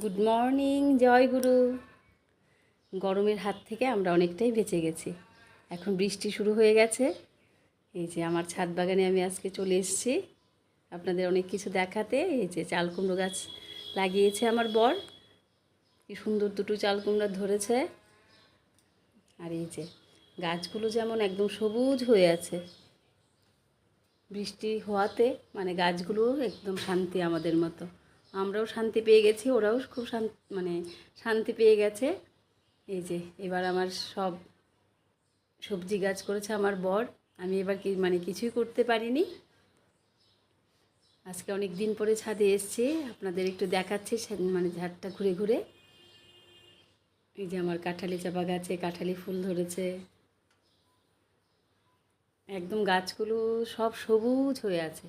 Good morning, জয় গুরু। গরমের হাত থেকে আমরা অনেকটাই বেঁচে গেছি। এখন বৃষ্টি শুরু হয়ে গেছে। এই যে আমার ছাদ বাগানে আমি আজকে চলে এসেছি আপনাদের অনেক কিছু দেখাতে। এই যে চাল কুমড়ো গাছ লাগিয়েছে আমার বর, কি সুন্দর দুটো চাল কুমড়া ধরেছে। আর এই যে গাছগুলো যেমন একদম সবুজ হয়ে আছে বৃষ্টি হওয়াতে, মানে গাছগুলো একদম শান্তি আমাদের মতো। আমরাও শান্তি পেয়ে গেছি, ওরাও খুব শান্তি পেয়ে গেছে। এই যে এবার আমার সব সবজি গাছ করেছে আমার বর। আমি এবার কিছুই করতে পারিনি। আজকে অনেক দিন পরে ছাদে এসেছি, আপনাদের একটু দেখাচ্ছি ছাদটা ঘুরে ঘুরে। এই যে আমার কাঁঠালি চাপা গাছে কাঁঠালি ফুল ধরেছে, একদম গাছগুলো সব সবুজ হয়ে আছে।